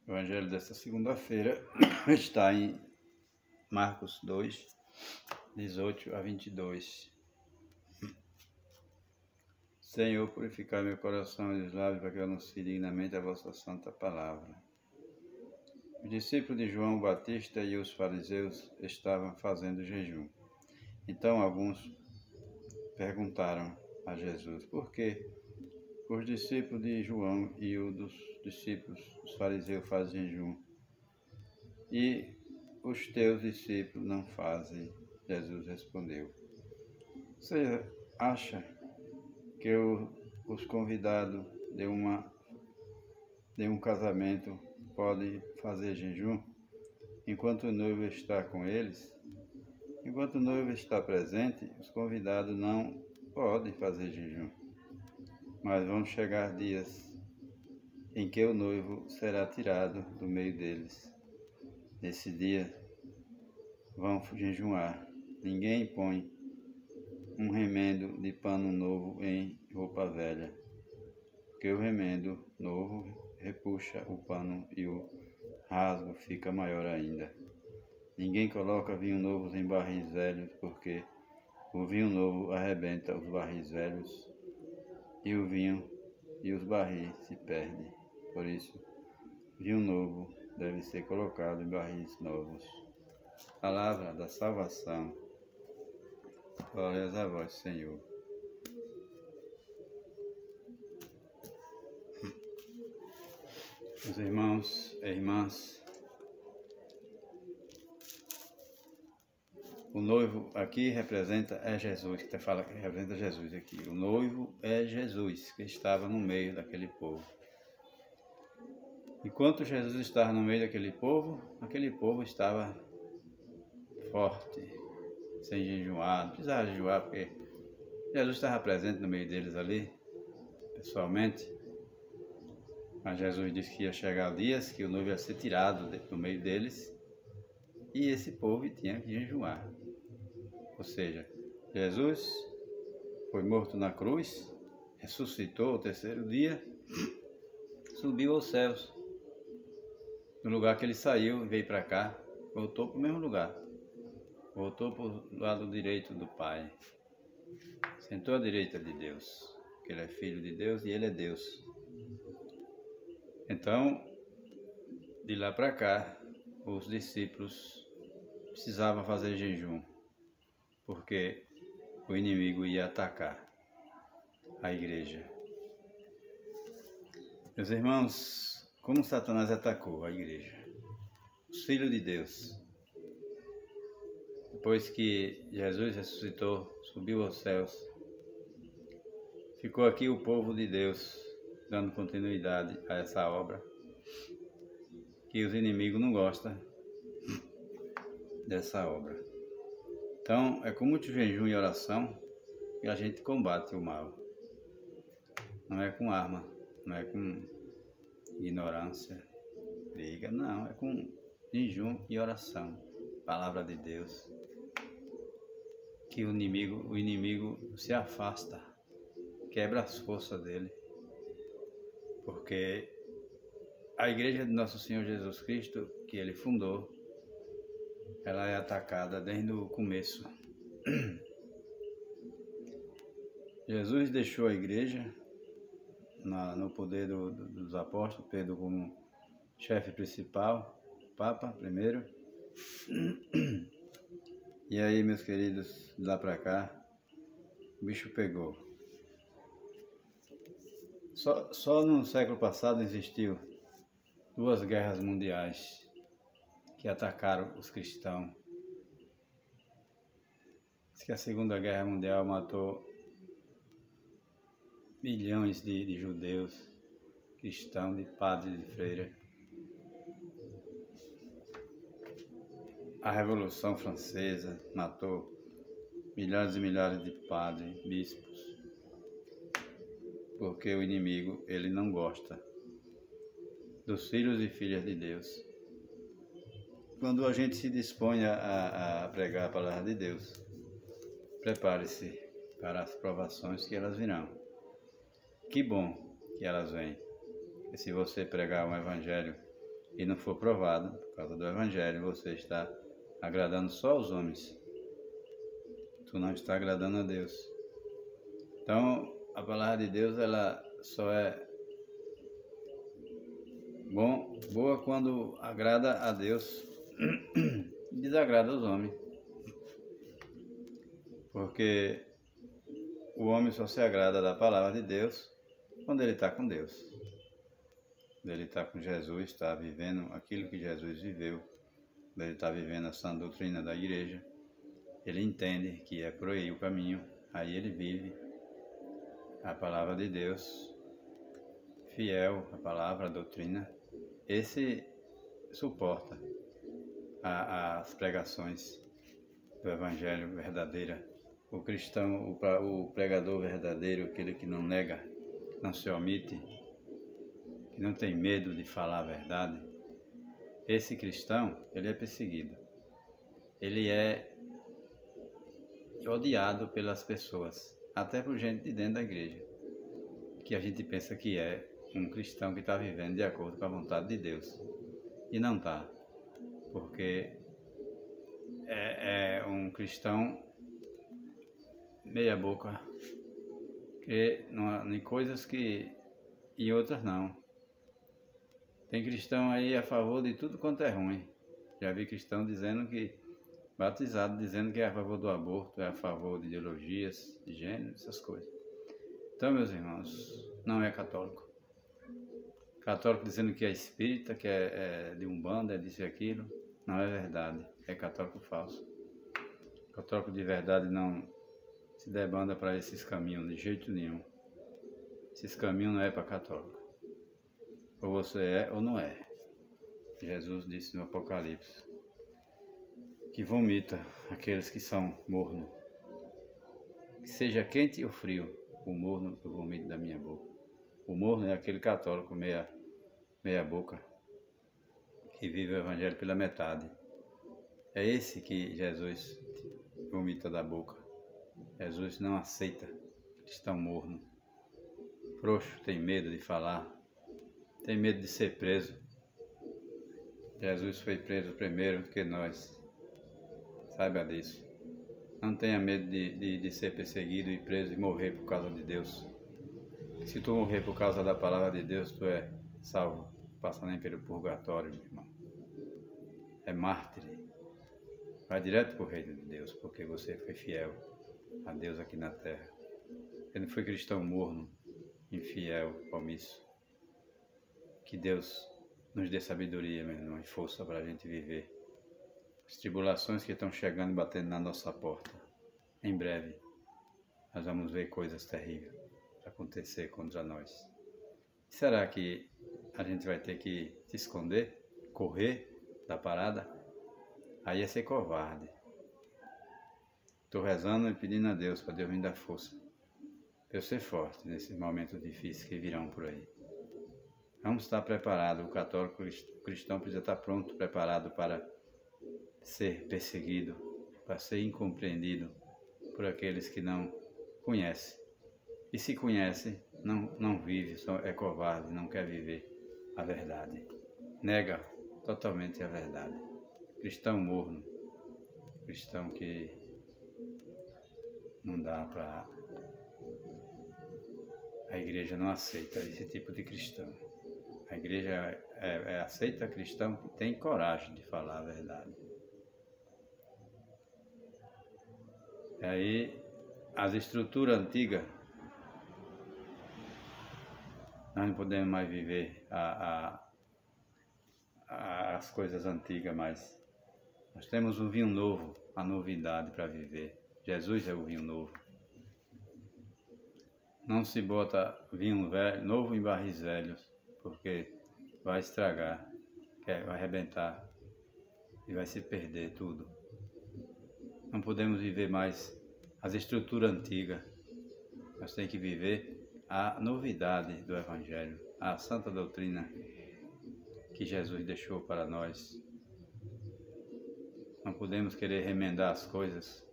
O evangelho desta segunda-feira está em Marcos 2, 18 a 22. Senhor, purificai meu coração e os lábios, para que eu anuncie dignamente a vossa santa palavra. Os discípulos de João Batista e os fariseus estavam fazendo jejum. Então alguns perguntaram a Jesus: por que os discípulos de João e os dos discípulos dos fariseus fazem jejum e os teus discípulos não fazem? Jesus respondeu: você acha que os convidados de um casamento podem fazer jejum enquanto o noivo está com eles? Enquanto o noivo está presente, os convidados não podem fazer jejum. Mas vão chegar dias em que o noivo será tirado do meio deles. Nesse dia vão jejuar. Ninguém põe um remendo de pano novo em roupa velha, porque o remendo novo repuxa o pano e o rasgo fica maior ainda. Ninguém coloca vinho novo em barris velhos, porque o vinho novo arrebenta os barris velhos e o vinho e os barris se perdem. Por isso, vinho novo deve ser colocado em barris novos. Palavra da salvação. Glórias a vós, Senhor. Meus irmãos e irmãs, o noivo aqui representa Jesus, que fala que representa Jesus aqui. O noivo é Jesus, que estava no meio daquele povo. Enquanto Jesus estava no meio daquele povo estava forte, sem jejuar. Não precisava jejuar, porque Jesus estava presente no meio deles ali, pessoalmente. Mas Jesus disse que ia chegar dias que o noivo ia ser tirado do meio deles e esse povo tinha que jejuar. Ou seja, Jesus foi morto na cruz, ressuscitou ao terceiro dia, subiu aos céus. No lugar que ele saiu, veio para cá, voltou para o mesmo lugar. Voltou para o lado direito do Pai. Sentou à direita de Deus, porque ele é filho de Deus e ele é Deus. Então, de lá para cá, os discípulos precisavam fazer jejum, porque o inimigo ia atacar a igreja. Meus irmãos, como Satanás atacou a igreja? Os filhos de Deus. Depois que Jesus ressuscitou, subiu aos céus, ficou aqui o povo de Deus, dando continuidade a essa obra, que os inimigos não gostam dessa obra. Então, é com muito jejum e oração que a gente combate o mal. Não é com arma, não é com ignorância, briga, não, é com jejum e oração. Palavra de Deus. Que o inimigo se afasta, quebra as forças dele. Porque a igreja de Nosso Senhor Jesus Cristo, que ele fundou, ela é atacada desde o começo. Jesus deixou a igreja no poder dos apóstolos, Pedro como chefe principal, Papa primeiro. E aí, meus queridos, de lá para cá, o bicho pegou. Só no século passado existiu 2 guerras mundiais que atacaram os cristãos. Diz que a Segunda Guerra Mundial matou milhões de judeus, cristãos, de padres e de freiras. A Revolução Francesa matou milhares e milhares de padres, bispos, porque o inimigo, ele não gosta dos filhos e filhas de Deus. Quando a gente se dispõe a pregar a palavra de Deus, prepare-se, para as provações que elas virão. Que bom que elas vêm. E se você pregar um evangelho e não for provado por causa do evangelho, você está agradando só os homens. Tu não está agradando a Deus. Então, a palavra de Deus, ela só é boa quando agrada a Deus e desagrada aos homens. Porque o homem só se agrada da palavra de Deus quando ele está com Deus. Quando ele está com Jesus, está vivendo aquilo que Jesus viveu. Quando ele está vivendo a sã doutrina da igreja, ele entende que é por aí o caminho, aí ele vive a palavra de Deus, fiel à palavra, à doutrina. Esse suporta as pregações do evangelho verdadeiro. O cristão, o pregador verdadeiro, aquele que não nega, não se omite, que não tem medo de falar a verdade, esse cristão, ele é perseguido. Ele é odiado pelas pessoas, até por gente de dentro da igreja, que a gente pensa que é um cristão que está vivendo de acordo com a vontade de Deus. E não está, porque é um cristão meia boca, que não, em coisas que em outras não. Tem cristão aí a favor de tudo quanto é ruim. Já vi cristão dizendo que, batizado, dizendo que é a favor do aborto, é a favor de ideologias, de gênero, essas coisas. Então, meus irmãos, não é católico. Católico dizendo que é espírita, que é de umbanda, é disso e aquilo, não é verdade, é católico falso. Católico de verdade não se debanda para esses caminhos de jeito nenhum. Esses caminhos não é para católico. Ou você é ou não é. Jesus disse no Apocalipse que vomita aqueles que são mornos. Que seja quente ou frio, o morno eu vomito da minha boca. O morno é aquele católico meia boca, que vive o evangelho pela metade. É esse que Jesus vomita da boca. Jesus não aceita cristão morno. Frouxo, tem medo de falar, tem medo de ser preso. Jesus foi preso primeiro do que nós. Saiba disso. Não tenha medo de ser perseguido e preso e morrer por causa de Deus. Se tu morrer por causa da palavra de Deus, tu é salvo. Não passa nem pelo purgatório, meu irmão. É mártir. Vai direto para o reino de Deus, porque você foi fiel a Deus aqui na terra. Você não foi cristão morno, infiel, omisso. Que Deus nos dê sabedoria, meu irmão, e força para a gente viver as tribulações que estão chegando e batendo na nossa porta. Em breve, nós vamos ver coisas terríveis acontecer contra nós. Será que a gente vai ter que se esconder, correr da parada? Aí é ser covarde. Estou rezando e pedindo a Deus para Deus me dar força, para eu ser forte nesses momentos difíceis que virão por aí. Vamos estar preparados. O católico cristão precisa estar pronto, preparado para ser perseguido, para ser incompreendido por aqueles que não conhecem. E se conhece, não vive, só é covarde, não quer viver a verdade. Nega totalmente a verdade. Cristão morno, cristão que não dá para... A igreja não aceita esse tipo de cristão. A igreja aceita cristão que tem coragem de falar a verdade. E aí, as estruturas antigas, nós não podemos mais viver as coisas antigas, mas nós temos um vinho novo, a novidade para viver. Jesus é o vinho novo. Não se bota vinho velho, novo em barris velhos, porque vai estragar, vai arrebentar e vai se perder tudo. Não podemos viver mais as estruturas antigas. Nós temos que viver a novidade do Evangelho, a santa doutrina que Jesus deixou para nós. Não podemos querer remendar as coisas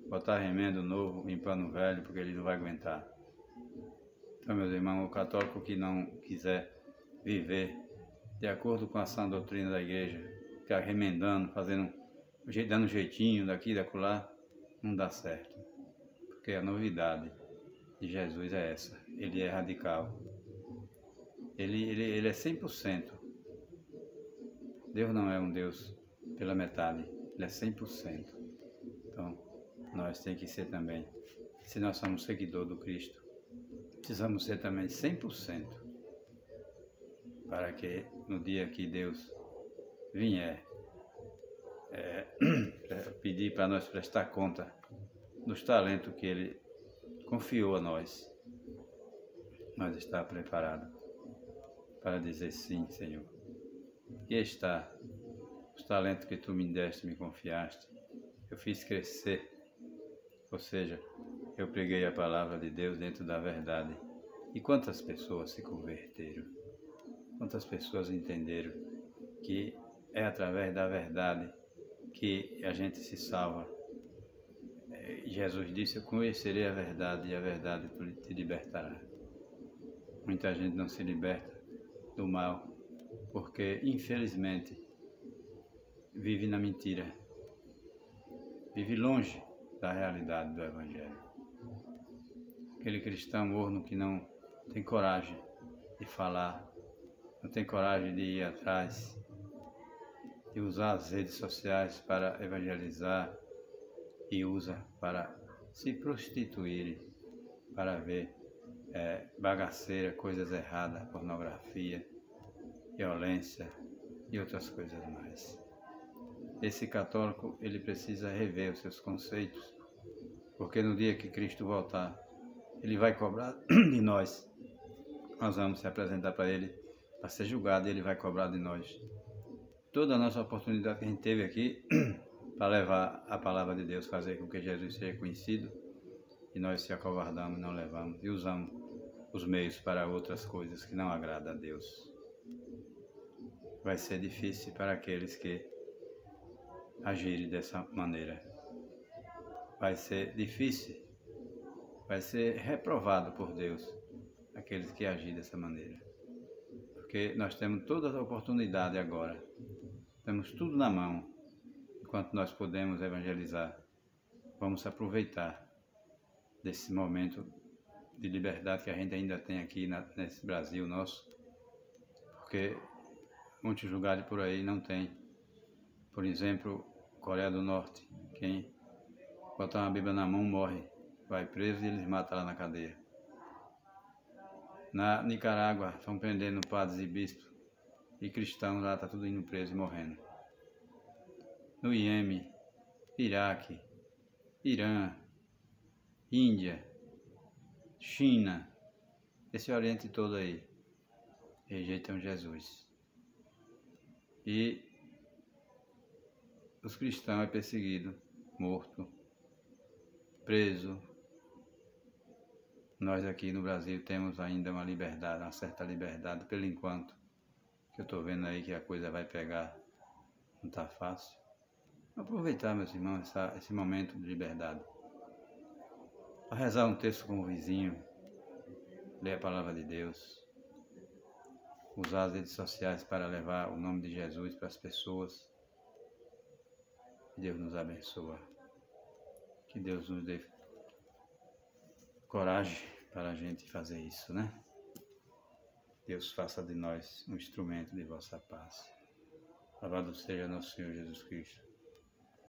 botar remendo novo em pano velho, porque ele não vai aguentar. Então, meus irmãos, o católico que não quiser viver de acordo com a sã doutrina da igreja, ficar remendando, dando jeitinho daqui e dacolá, não dá certo. Porque a novidade de Jesus é essa, ele é radical. Ele é 100%. Deus não é um Deus pela metade, ele é 100%. Então, nós temos que ser também, se nós somos seguidores do Cristo, precisamos ser também 100%, para que no dia que Deus vier pedir para nós prestar conta dos talentos que Ele confiou a nós estar preparados para dizer sim, Senhor. E está os talentos que Tu me deste, me confiaste, eu fiz crescer, ou seja, eu preguei a palavra de Deus dentro da verdade. E quantas pessoas se converteram? Quantas pessoas entenderam que é através da verdade que a gente se salva? Jesus disse, eu conhecerei a verdade e a verdade te libertará. Muita gente não se liberta do mal, porque infelizmente vive na mentira, vive longe da realidade do Evangelho. Aquele cristão morno que não tem coragem de falar, não tem coragem de ir atrás, de usar as redes sociais para evangelizar e usa para se prostituir, para ver bagaceira, coisas erradas, pornografia, violência e outras coisas mais. Esse católico, ele precisa rever os seus conceitos, porque no dia que Cristo voltar, ele vai cobrar de nós. Nós vamos se apresentar para ele, para ser julgado, e ele vai cobrar de nós toda a nossa oportunidade que a gente teve aqui para levar a palavra de Deus, fazer com que Jesus seja conhecido, e nós se acovardamos, não levamos, e usamos os meios para outras coisas que não agradam a Deus. Vai ser difícil para aqueles que agirem dessa maneira. Vai ser difícil, vai ser reprovado por Deus aqueles que agirem dessa maneira. Porque nós temos toda a oportunidade agora, temos tudo na mão, enquanto nós podemos evangelizar. Vamos aproveitar desse momento de liberdade que a gente ainda tem aqui nesse Brasil nosso, porque muitos lugares por aí não tem. Por exemplo, Coreia do Norte, quem botar uma Bíblia na mão morre, vai preso e eles matam lá na cadeia. Na Nicarágua estão prendendo padres e bispos e cristãos lá, está tudo indo preso e morrendo. No Iêmen, Iraque, Irã, Índia, China, esse Oriente todo aí, rejeitam Jesus. E os cristãos é perseguido, morto, preso. Nós aqui no Brasil temos ainda uma liberdade, uma certa liberdade, pelo enquanto, que eu estou vendo aí que a coisa vai pegar, não está fácil. Aproveitar, meus irmãos, esse momento de liberdade. A rezar um texto com o vizinho, ler a palavra de Deus, usar as redes sociais para levar o nome de Jesus para as pessoas. Que Deus nos abençoe. Que Deus nos dê coragem para a gente fazer isso, né? Deus faça de nós um instrumento de vossa paz. Louvado seja nosso Senhor Jesus Cristo.